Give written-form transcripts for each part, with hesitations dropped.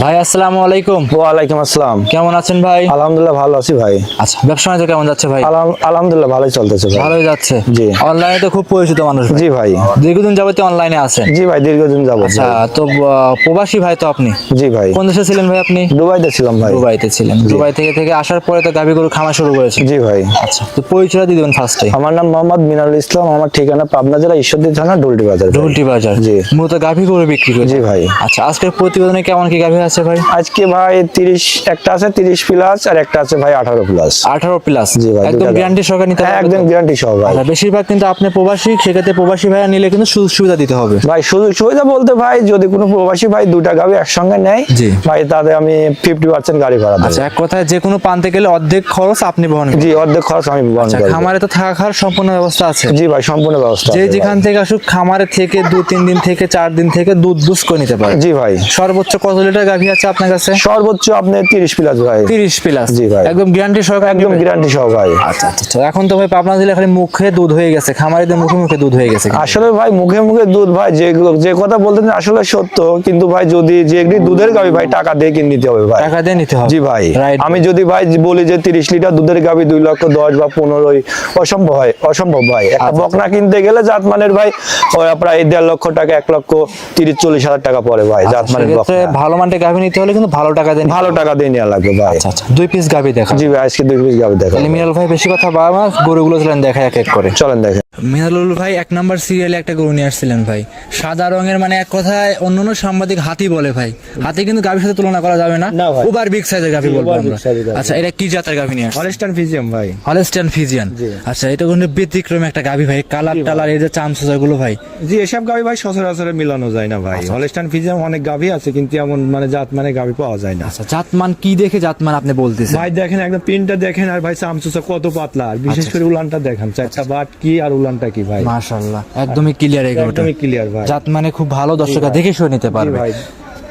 ভাই আসসালামু আলাইকুম। ওয়ালাইকুম আসসালাম। কেমন আছেন ভাই? আলহামদুলিল্লাহ ভালো আছি ভাই। আচ্ছা, ব্যবসা বাণিজ্য কেমন যাচ্ছে ভাই? আলহামদুলিল্লাহ ভালোই চলতেছে ভাই। ভালোই যাচ্ছে। জি। অনলাইনে তো খুব পরিচিত মানুষ। জি ভাই। দীর্ঘদিন যাবত অনলাইনে আছেন? জি ভাই, দীর্ঘদিন যাবত। আচ্ছা, তো প্রবাসী ভাই তো আপনি? জি ভাই। কোন দেশে ছিলেন ভাই আপনি? দুবাইতে ছিলাম ভাই। দুবাইতে ছিলেন। দুবাই থেকে আসার পরে তো গাভী গরু খামার শুরু করেছেন? জি ভাই। আচ্ছা, তো পরিচয় দিয়ে দিবেন ফার্স্টে। আমার নাম মোহাম্মদ মিনারুল ইসলাম, আমার ঠিকানা পাবনা জেলা ঈশ্বরদী থানা ডুলটি বাজার। ডুলটি বাজার। জি। মূলত গাভী গরু বিক্রি করেন? জি ভাই। আচ্ছা, আজকের প্রতিবেদনে কেমন কি গাভী আছে ভাই? আজকে ভাই 30 একটা আছে 30 প্লাস আর একটা আছে ভাই 18 প্লাস। 18 প্লাস? জি ভাই। একদম গ্যারান্টি সহকারে নিতে হ্যাঁ, পারবেন? একদম গ্যারান্টি সহ ভাই। আচ্ছা, বেশিরভাগ কিন্তু আপনি প্রবাসী, সেক্ষেত্রে প্রবাসী ভাইয়া নিলে কিন্তু সুযোগ সুবিধা দিতে হবে ভাই। সুযোগ সুবিধা বলতে ভাই, যদি কোনো প্রবাসী ভাই দুটা গাভী একসঙ্গে নেয় জি ভাই, তাতে আমি 50% গাড়ি ভাড়া দেব। আচ্ছা, এক কথায় যে কোনো পানতে গেলে অর্ধেক খরচ আপনি বহন করবেন? জি, অর্ধেক খরচ আমি বহন আচ্ছা, করব। খামারে তো থাকা খাওয়ার সম্পূর্ণ ব্যবস্থা আছে? জি ভাই, সম্পূর্ণ ব্যবস্থা যে আছে যেখান ভাই। থেকে আসুক খামারে থেকে 2-3 দিন থেকে 4 দিন থেকে দুধ বুস করে নিতে পারে? জি ভাই। সর্বোচ্চ কত লিটার গাভী আছে আপনার কাছে? সর্বোচ্চ আপনি 30 প্লাস ভাই। 30 প্লাস? জি ভাই। একদম গ্যারান্টি সহকারে? একদম গ্যারান্টি সহ ভাই। আচ্ছা আচ্ছা, এখন তো ভাই পাবনা জেলা খালি মুখে দুধ হয়ে গেছে, খামারিদের মুখে মুখে দুধ হয়ে গেছে। আসলে ভাই মুখে মুখে দুধ ভাই, যে কথা বলতেন আসলে সত্য, কিন্তু ভাই যদি যে একটি দুধের গাভী ভাই টাকা দিয়ে কিনে নিতে হবে ভাই। টাকা দিয়ে নিতে হবে? জি ভাই। রাইট। আমি যদি ভাই বলি যে 30 লিটার দুধের গাভী 2,10,000 বা 15 অসম্ভব হয়, অসম্ভব ভাই। একটা বকনা কিনতে গেলে জাতমানের ভাই প্রায় 1.5 লক্ষ টাকা, 1,30,40 হাজার টাকা পড়ে ভাই জাতমানের সেক্ষেত্রে বকনা। ভালো মানের গাভী নিতে হলে কিন্তু ভালো টাকা দিয়ে ভালো টাকা দিয়ে নেওয়া লাগবে ভাই। আচ্ছা আচ্ছা, 2 পিস গাভী দেখা। জি ভাই, আজকে 2 পিস গাভী দেখা। তাহলে মিনাল ভাই বেশি কথা বাবা, গরুগুলো চলেন দেখা এক এক করে। চলেন দেখেন। মিনালুল ভাই 1 নাম্বার সিরিয়ালে একটা গরু নিয়ে আসছিলেন ভাই, সাদা রঙের, মানে এক কথায় অন্যান্য সাংবাদিক হাতি বলে ভাই। হাতি কিন্তু গাভীর সাথে তুলনা করা যাবে না, না ভাই। ওভার বিগ সাইজের গাভী বলবো ওভার আমরা। বিগ সাইজের গাভী। আচ্ছা, এটা কি জাতের গাভী নিয়ে আসছেন? হলস্টাইন ফ্রিজিয়ান ভাই। Holstein Friesian. আচ্ছা, এটা কিন্তু ব্যতিক্রম একটা গাভী ভাই, কালার টালার এই যে চামচা গুলো ভাই। জি, এসব গাভী ভাই সচরাচর মিলানো যায় না ভাই। হলস্টাইন ফ্রিজিয়ান অনেক গাভী আছে, কিন্তু এমন মানে জাত মানে গাভী পাওয়া যায় না। আচ্ছা, জাতমান কি দেখে জাতমান আপনি বলতেছেন? ভাই দেখেন, একদম পিনটা দেখেন, আর ভাই চামচুচা কত পাতলা, আর বিশেষ করে উলানটা দেখেন, চারটা বাট কি আর উলানটা কি ভাই। মাশাআল্লাহ, একদমই ক্লিয়ার এই গরুটা। একদমই ক্লিয়ার ভাই। জাত মানে খুব ভালো, দর্শকরা দেখে শুনে নিতে জি পারবে। ভাই।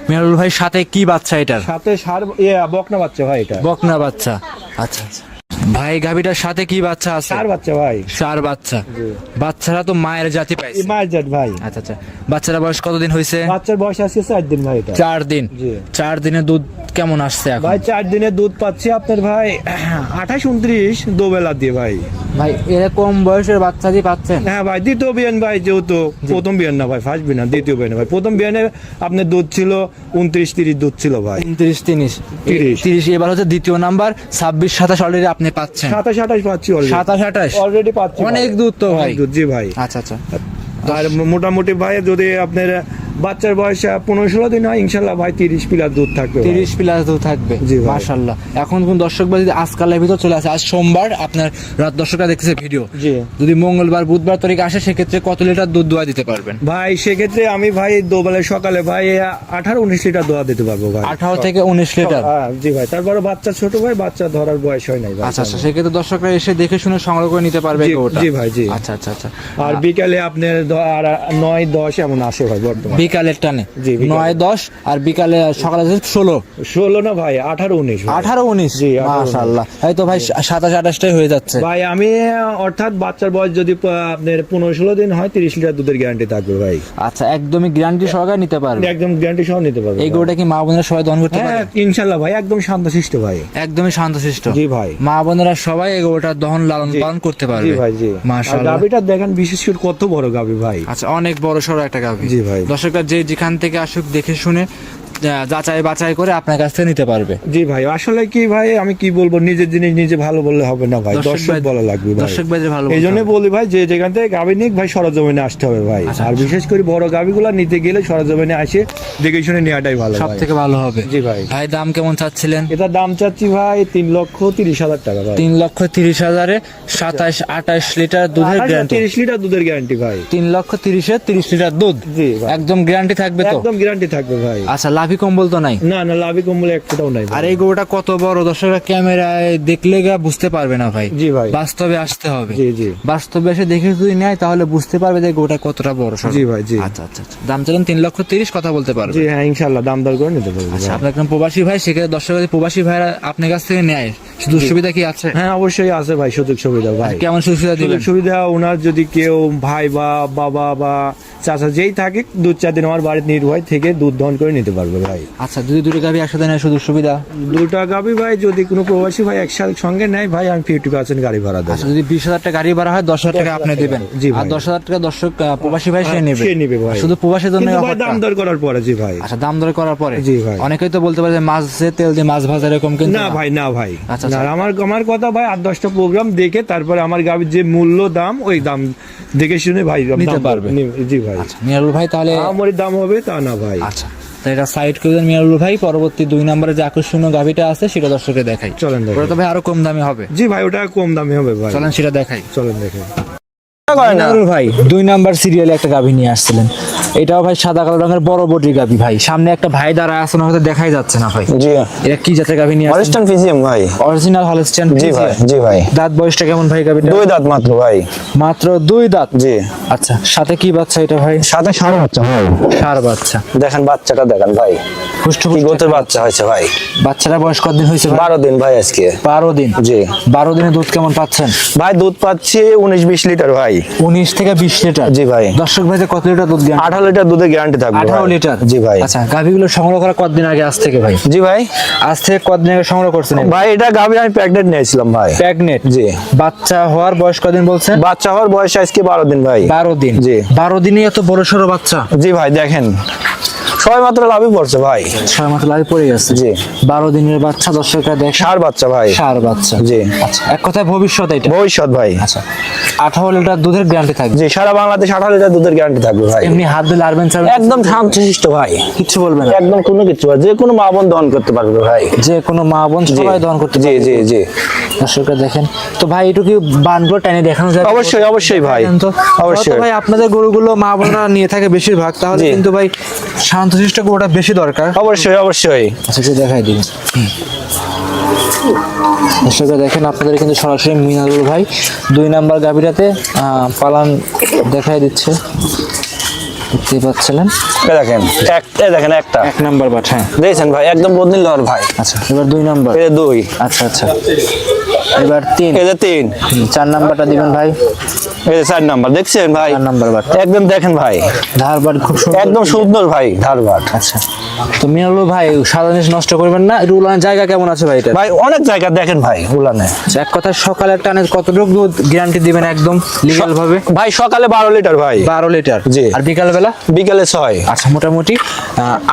মিনালুল ভাই সাথে কি বাচ্চা এটার? সাথে সার বকনা বাচ্চা ভাই, এটা বকনা বাচ্চা। আচ্ছা আচ্ছা ভাই, গাভীটার সাথে কি বাচ্চা আছে? সার বাচ্চা ভাই। সার বাচ্চা। বাচ্চারা তো মায়ের জাতি পাইছে? মায়ের জাত ভাই। আচ্ছা আচ্ছা, বাচ্চারা বয়স কতদিন হয়েছে? বাচ্চার বয়স আজকে 4 দিন ভাই। এটা 4 দিন। জি। 4 দিনে দুধ কেমন আসছে এখন? ভাই 4 দিনে দুধ পাচ্ছি আপনার ভাই 28-29 দোবেলা দিয়ে ভাই। ভাই এরকম বয়সের বাচ্চা দিয়ে পাচ্ছেন? হ্যাঁ ভাই, দ্বিতীয় বিয়ান ভাই, যেহেতু প্রথম বিয়ান না ভাই, ফার্স্ট বিয়ান না, দ্বিতীয় বিয়ান ভাই। প্রথম বিয়ানে আপনার দুধ ছিল 29-30 দুধ ছিল ভাই। 29-30 এবার হচ্ছে দ্বিতীয় নাম্বার, 26-27 অলরেডি আপনি পাচ্ছেন? 27-28 পাচ্ছি অলরেডি। 27-28 অলরেডি পাচ্ছি ভাই। অনেক দুধ তো ভাই। অনেক দুধ, জি ভাই। আচ্ছা আচ্ছা, আর মোটামুটি ভাই যদি আপনার বাচ্চার বয়স 15-16 দিন হয়, ইনশাল্লাহ ভাই 30 প্লাস দুধ থাকবে। 30 প্লাস দুধ থাকবে? জি ভাই। মাশাআল্লাহ। এখন কোন দর্শক ভাই যদি আজকালের ভিতর চলে আসে, আজ সোমবার, আপনার রাত দর্শকরা দেখতেছে ভিডিও, জি। যদি মঙ্গলবার বুধবার তারিখ আসে, সেক্ষেত্রে কত লিটার দুধ দোয়া দিতে পারবেন ভাই? সেক্ষেত্রে আমি ভাই দোবেলা সকালে ভাই 18-19 লিটার দোয়া দিতে পারবো ভাই। 18 থেকে 19 লিটার? জি ভাই। তারপরে বাচ্চা ছোট ভাই, বাচ্চা ধরার বয়স হয় নাই ভাই। আচ্ছা আচ্ছা, সেক্ষেত্রে দর্শকরা এসে দেখে শুনে সংগ্রহ করে নিতে পারবে জি, ওটা? জি ভাই, জি। আচ্ছা আচ্ছা আচ্ছা। আর বিকালে আপনার 9-10 এমন আসে ভাই বর্তমানে। বিকালের টানে? জি, বিকালে। 9-10, আর বিকালে সকালে 16 না ভাই, 18-19 ভাই। 18-19? জি, 18-19 মাশাআল্লাহ, এই তো ভাই 27-28টাই হয়ে যাচ্ছে ভাই। আমি অর্থাৎ বাচ্চার বয়স যদি আপনার 15-16 দিন হয়, 30 লিটার দুধের গ্যারান্টি থাকবে ভাই। আচ্ছা, একদমই গ্যারান্টি সহকারে নিতে পারবে? একদম গ্যারান্টি সহ নিতে পারবে। এই গরুটা কি মা বোনেরা সবাই দহন করতে পারে? হ্যাঁ ইনশাআল্লাহ ভাই, একদম শান্তশিষ্ট ভাই। একদমই শান্তশিষ্ট? জি ভাই। মা বোনেরা সবাই এই গরুটার দহন লালন পালন করতে পারবে? জি ভাই, জি। আর মাশাআল্লাহ। গাভীটা দেখেন বিশেষ করে কত বড় গাভী ভাই। আচ্ছা, অনেক বড় সড়ো একটা গাভী। জি ভাই। দর্শকরা যে যেখান থেকে আসুক দেখে শুনে যাচাই বাছাই করে আপনার কাছ থেকে নিতে পারবে। জি ভাই। আসলে কি ভাই, আমি কি বলবো, নিজের জিনিস নিজে ভালো বললে হবে না ভাই, দর্শক বলা লাগবে ভাই। দর্শক ভাইদের ভালো এই জন্য বলি ভাই, যে যেখান থেকে গাভী নিক ভাই, সরজমিনে আসতে হবে ভাই। আর বিশেষ করে বড় গাভীগুলা নিতে গেলে সরজমিনে আসে দেখে শুনে নেওয়াটাই ভালো সব ভাই। থেকে ভালো হবে। জি ভাই। ভাই দাম কেমন চাচ্ছিলেন? এটা দাম চাচ্ছি ভাই 3,30,000 টাকা ভাই। 3,30,000-এ 27-28 লিটার দুধের গ্যারান্টি? 30 লিটার দুধের গ্যারান্টি ভাই। 3,30,000-এ 30 লিটার দুধ? জি ভাই। একদম গ্যারান্টি থাকবে তো? একদম গ্যারান্টি থাকবে ভাই। আচ্ছা, লাভি কম্বল তো নাই? না না, লাভি কম্বল এক ফোঁটাও নাই ভাই। আর এই গরুটা কত বড়, দর্শকরা ক্যামেরায় দেখলে বুঝতে পারবে না ভাই। জি ভাই। বাস্তবে আসতে হবে। জি জি। বাস্তবে এসে দেখে যদি নেয় তাহলে বুঝতে পারবে যে গরুটা কতটা বড় সড়ো। জি ভাই, জি। আচ্ছা আচ্ছা আচ্ছা, দাম চাইলেন 3,30,000, কথা বলতে পারবে? জি হ্যাঁ, ইনশাআল্লাহ দাম দর করে নিতে পারবো। আচ্ছা, আপনার একজন প্রবাসী ভাই, সেক্ষেত্রে দর্শক প্রবাসী ভাইরা আপনার কাছ থেকে নেয়, সুযোগ সুবিধা কি আছে? হ্যাঁ অবশ্যই আছে ভাই, সুযোগ সুবিধা ভাই। কেমন সুযোগ সুবিধা দিবেন? সুযোগ সুবিধা ওনার যদি কেউ ভাই বা বাবা বা চাচা যেই থাকে, 2-4 দিন আমার বাড়িতে নির্ভয় থেকে দুধ দহন করে নিতে পারবে থাকবে ভাই। আচ্ছা, যদি দুটো গাভি একসাথে নেয় সুযোগ সুবিধা? দুটা গাবি ভাই যদি কোনো প্রবাসী ভাই একসাথে সঙ্গে নেয় ভাই, আমি 50% গাড়ি ভাড়া দেবো। আচ্ছা, যদি 20,000 টাকা গাড়ি ভাড়া হয় 10,000 টাকা আপনি দিবেন, জি আর ভাই। 10,000 টাকা দর্শক প্রবাসী ভাই সে নেবে, সে নেবে ভাই। শুধু প্রবাসীর জন্য কিন্তু ভাই দাম দর করার পরে, জি ভাই। আচ্ছা, দাম দর করার পরে। জি ভাই। অনেকেই তো বলতে পারে যে মাছে তেল দিয়ে মাছ ভাজা এরকম, কিন্তু না ভাই, না ভাই, আচ্ছা, না, আচ্ছা। আমার কথা ভাই 8-10টা প্রোগ্রাম দেখে তারপরে আমার গাবির যে মূল্য দাম, ওই দাম দেখে শুনে ভাই নিতে দাম পারবে। জি ভাই। মিরালুল ভাই তাহলে আমার দাম হবে তা না ভাই। আচ্ছা, তো এটা সাইড করে দেন মিরালুল ভাই। পরবর্তী 2 নম্বরে যে আকর্ষণীয় গাভিটা আছে সেটা দর্শককে দেখাই। চলেন দেখাই। ওটা তো ভাই আরো কম দামি হবে। জি ভাই, ওটা কম দামে হবে ভাই। চলেন সেটা দেখাই। চলেন দেখে। মিরালুল ভাই 2 নাম্বার সিরিয়ালে একটা গাভি নিয়ে আসছিলেন, এটাও ভাই সাদা কালো রঙের বড় বডি গাভি ভাই। সামনে একটা ভাই দাঁড়ায় আছে, হয়তো দেখাই যাচ্ছে না ভাই। জি, এটা কি জাতের গাভি নিয়ে আসছেন? হলস্টাইন ফিজিয়াম ভাই। Original Holstein. জি ভাই, জি ভাই। দাঁত বয়সটা কেমন ভাই গাভিটা? 2 দাঁত মাত্র ভাই। মাত্র 2 দাঁত। জি। আচ্ছা, সাথে কি বাচ্চা এটা ভাই? সাথে ষাঁড় বাচ্চা ভাই। ষাঁড় বাচ্চা। দেখেন বাচ্চাটা, দেখেন ভাই, পুষ্ট কি গোতের বাচ্চা হয়েছে ভাই। বাচ্চারা বয়স কতদিন হয়েছে ভাই? 12 দিন ভাই আজকে। 12 দিন। জি। 12 দিনে দুধ কেমন পাচ্ছেন? ভাই দুধ পাচ্ছি 19-20 লিটার ভাই। 19 থেকে 20 লিটার। জি ভাই। দর্শক ভাই কত লিটার দুধ দেন? 18 লিটার দুধের গ্যারান্টি থাকবে। 18 লিটার। জি ভাই। আচ্ছা, গাভিগুলো সংগ্রহ করা কতদিন আগে আজ থেকে ভাই? জি ভাই। আজ থেকে কতদিন আগে সংগ্রহ করছেন? ভাই এটা গাভি আমি প্রেগনেন্ট নিয়েছিলাম ভাই। প্রেগনেন্ট। জি। বাচ্চা হওয়ার বয়স কতদিন বলছেন? বাচ্চা হওয়ার বয়স আজকে 12 দিন ভাই। 12 দিন। জি। 12 দিনে এত বড় সড়ো বাচ্চা? জি ভাই, দেখেন সবাই মাত্র লাভই পড়ছে ভাই। 6 মাস লাগে পড়ে গেছে। জি। 12 দিনের বাচ্চা দর্শকরা দেখেন। ষাঁড় বাচ্চা ভাই। ষাঁড় বাচ্চা। জি। আচ্ছা, এক কথায় ভবিষ্যৎ এটা। ভবিষ্যৎ ভাই। আচ্ছা, 18 লিটার দুধের গ্যারান্টি থাকবে। জি, সারা বাংলাদেশ 18 লিটার দুধের গ্যারান্টি থাকবে ভাই। এমনি হাত দিলে আরবেন স্যার একদম শান্তশিষ্ট ভাই, কিছু বলবে না? একদম কোনো কিছু ভাই, যে কোনো মা বোন দহন করতে পারবে ভাই। যে কোনো মা বোন সবাই দহন করতে জি পারবে। জি জি। দর্শকরা দেখেন তো ভাই, একটু কি বানগুলো টাইনে দেখানো যায়? অবশ্যই, অবশ্যই ভাই, দেখেন তো। অবশ্যই। হয়তো ভাই আপনাদের গরুগুলো মা বোনরা নিয়ে থাকে বেশিরভাগ, তাহলে জি। কিন্তু ভাই শান্তশিষ্ট গরুটা বেশি দরকার। অবশ্যই, অবশ্যই। আচ্ছা, একটু দেখাই দিন। দর্শকরা দেখেন, আপনাদের কিন্তু সরাসরি মিনারুল ভাই 2 নাম্বার গাভীরাতে পালান দেখাই দিচ্ছে, দেখতেই পাচ্ছিলেন। দেখেন একটা 1 নাম্বার বাট। হ্যাঁ, দেখছেন ভাই, একদম বদলি লর ভাই। আচ্ছা, এবার 2 নাম্বার। এই যে 2, আচ্ছা আচ্ছা, এবার 3। এই যে 3, 4 নাম্বারটা দিবেন ভাই। এই যে 4 নাম্বার, দেখছেন ভাই? 4 নাম্বার বাট। একদম দেখেন ভাই, ধার বাট খুব সুন্দর। একদম সুন্দর ভাই, ধারবাট। আচ্ছা, তো মিনারুল ভাই সারা জিনিস নষ্ট করবেন না। এটা উলানের জায়গা কেমন আছে ভাই এটা? ভাই অনেক জায়গা দেখেন ভাই উলানে। আচ্ছা, এক কথা সকালে টানে কতটুকু দুধ গ্যারান্টি দিবেন একদম লিগ্যাল ভাবে? ভাই সকালে 12 লিটার ভাই। 12 লিটার। জি। আর বিকাল বেলা? বিকালে 6। আচ্ছা, মোটামুটি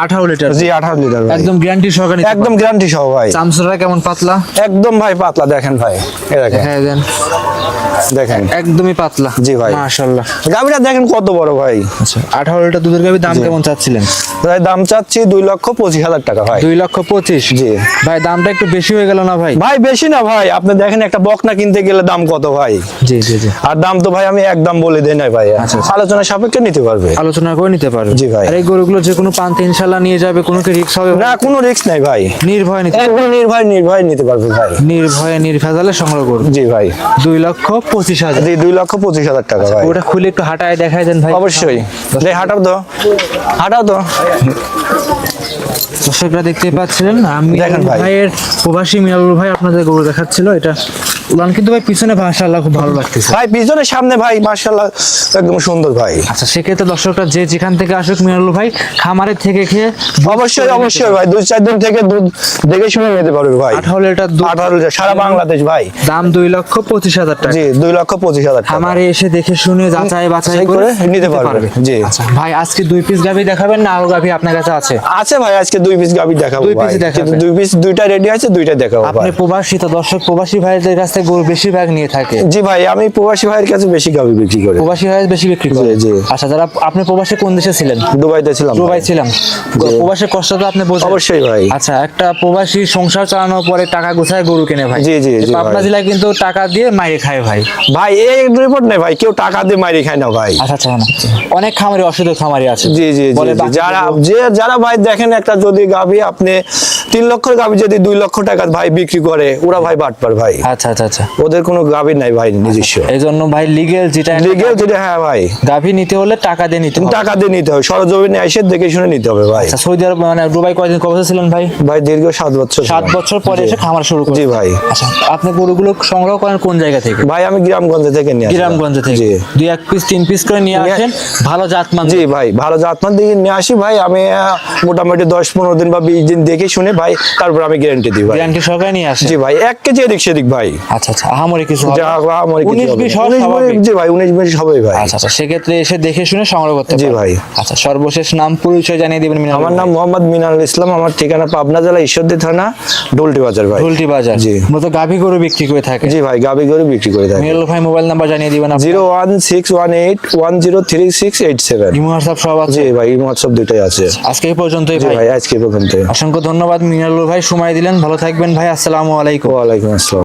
18 লিটার। জি, 18 লিটার ভাই। একদম গ্যারান্টি সহকারে নিতে একদম গ্যারান্টি সহ ভাই। পারবেন। চামচটা কেমন পাতলা? একদম ভাই পাতলা, দেখেন ভাই, এই দেখেন, দেখাই দেন। দেখেন একদমই পাতলা। জি ভাই। মাশাআল্লাহ। গাভীটা দেখেন কত বড় ভাই। আচ্ছা, 18 লিটার দুধের গাভী দাম কেমন চাচ্ছিলেন? ভাই দাম চাচ্ছি 2,25,000 টাকা ভাই। 2,25,000। জি। ভাই দামটা একটু বেশি হয়ে গেল না ভাই? ভাই বেশি না ভাই, আপনি দেখেন একটা বকনা কিনতে গেলে দাম কত ভাই। জি জি জি। আর দাম তো ভাই আমি একদম বলে দেই নাই ভাই, আচ্ছা। আলোচনা সাপেক্ষে নিতে পারবে। আলোচনা করে নিতে পারবে। জি ভাই। আর এই গরুগুলো যে কোনো প্রান্তে ইনশাআল্লাহ নিয়ে যাবে, কোনো কি রিস্ক হবে? না, কোনো রিস্ক নাই ভাই, নির্ভয় নিতে, একদম নির্ভয় নিতে পারবে ভাই। নির্ভয়ে নির্ভেজালে সংগ্রহ করবে। জি ভাই। 2,25,000। জি, 2,25,000 টাকা ভাই। ওটা খুলে একটু হাঁটায় দেখাই দেন ভাই। অবশ্যই। হাঁটাও তো, দর্শকরা দেখতে পাচ্ছিলেন, আমি দেখেন ভাই। ভাইয়ের প্রবাসী মিনারুল ভাই আপনাদের গরু দেখাচ্ছিল। এটা উলান কিন্তু ভাই পিছনে মাশাআল্লাহ খুব ভালো লাগতেছে ভাই, পিছনের সামনে ভাই মাশাআল্লাহ একদম সুন্দর ভাই। আচ্ছা, সেক্ষেত্রে দর্শকরা যে যেখান থেকে আসুক মিনারুল ভাই খামারের থেকে খেয়ে অবশ্যই, অবশ্যই ভাই, 2-4 দিন থেকে দুধ দেখে শুনে নিতে পারবে ভাই। 18 লিটার দুধ। 18 লিটার সারা বাংলাদেশ ভাই। দাম 2,25,000 টাকা। জি, 2,25,000 টাকা। খামারে এসে দেখে শুনে যাচাই বাছাই করে নিতে পারবে। জি। আচ্ছা ভাই, আজকে 2 পিস গাভী দেখাবেন না আরো গাভী আপনার কাছে আছে? আছে ভাই, আজকে 2 পিস গাভী দেখাবো 2 ভাই। পিসই দেখাবেন। কিন্তু 2 পিস, 2টা রেডি আছে, 2টা দেখাবো আপনি ভাই। প্রবাসী, তো দর্শক প্রবাসী ভাইদের কাছ থেকে গরু বেশিরভাগ নিয়ে থাকে। জি ভাই, আমি প্রবাসী ভাইয়ের কাছে বেশি গাভী বিক্রি করি। প্রবাসী ভাই বেশি বিক্রি করে। জি, জি। আচ্ছা, যারা আপনি প্রবাসী কোন দেশে ছিলেন? দুবাইতে ছিলাম। দুবাই ছিলাম। প্রবাসের কষ্ট তো আপনি বোঝেন। অবশ্যই ভাই। আচ্ছা, একটা প্রবাসী সংসার চালানোর পরে টাকা গোছায় গরু কিনে ভাই। জি, জি, জি পাবনা ভাই। জেলায় কিন্তু টাকা দিয়ে মাইরে খায় ভাই। ভাই এই রিপোর্ট নেই ভাই, কেউ টাকা দিয়ে মারি খায় না ভাই। আচ্ছা আচ্ছা, না। অনেক খামারি অসুস্থ খামারি আছে। জি জি জি বলে জি। বাকি যারা গরু- যারা ভাই দেখেন একটা যদি গাভী আপনি 3 লক্ষের গাভী যদি 2 লক্ষ টাকা ভাই বিক্রি করে ওরা ভাই বাটপার ভাই, আচ্ছা আচ্ছা আচ্ছা, ওদের কোনো গাভী নাই ভাই নিজস্ব। এই জন্য ভাই লিগেল যেটা লিগেল যেটা, হ্যাঁ ভাই গাভী নিতে হলে টাকা দিয়ে নিতে হবে। টাকা দিয়ে নিতে হবে, সরজমিনে এসে দেখে শুনে নিতে হবে ভাই। আচ্ছা, সৌদি আরব মানে দুবাই কয়দিন কবে ছিলেন ভাই? ভাই দীর্ঘ 7 বছর। 7 বছর পরে এসে খামার শুরু করেন? জি ভাই। আচ্ছা, আপনি গরুগুলো সংগ্রহ করেন কোন জায়গা থেকে? ভাই আমি গ্রামগঞ্জ থেকে নিয়ে আসি। গ্রামগঞ্জ থেকে জি 2-1 পিস 3 পিস করে নিয়ে আসেন, ভালো জাতমান। জি ভাই, ভালো জাতমান দিয়ে নিয়ে আসি ভাই। আমি মোটামুটি 10-15 দিন বা 20 দিন দেখে শুনে ভাই তারপর আমি গ্যারান্টি দিই ভাই। গ্যারান্টি সহকারে নিয়ে আসেন? জি ভাই, 1 কেজি এদিক সেদিক ভাই। আচ্ছা আচ্ছা, আহামরি কিছু হবে যা না? আমার কিছু 19 হবে বিশ না। হওয়া 19 স্বাভাবিক? জি ভাই, 19-20 হবে ভাই। আচ্ছা আচ্ছা, সেক্ষেত্রে এসে দেখে শুনে সংগ্রহ করতে জি পারবেন। ভাই। আচ্ছা, সর্বশেষ নাম পরিচয় জানিয়ে দিবেন মিনাল আমার ভাই। নাম মোহাম্মদ মিনারুল ইসলাম, আমার ঠিকানা পাবনা জেলা ঈশ্বরদী থানা ডুলটি বাজার ভাই। ঢুলটি বাজার। জি। মূলত গাভী গরু বিক্রি করে থাকে? জি ভাই, গাবি গরু বিক্রি করে থাকি। মিনাল ভাই মোবাইল নাম্বার জানিয়ে দিবেন আপনি। 01618103687। ইমো হোয়াটসঅ্যাপ সব আছে? জি ভাই, হোয়াটসঅ্যাপ দুইটাই আছে। আজকে এই পর্যন্তই জি ভাই। ভাই, আজকে পর্যন্ত। অসংখ্য ধন্যবাদ মিনাল ভাই, সময় দিলেন। ভালো থাকবেন ভাই, আসসালামু আলাইকুম। ওয়ালাইকুম আসসালাম।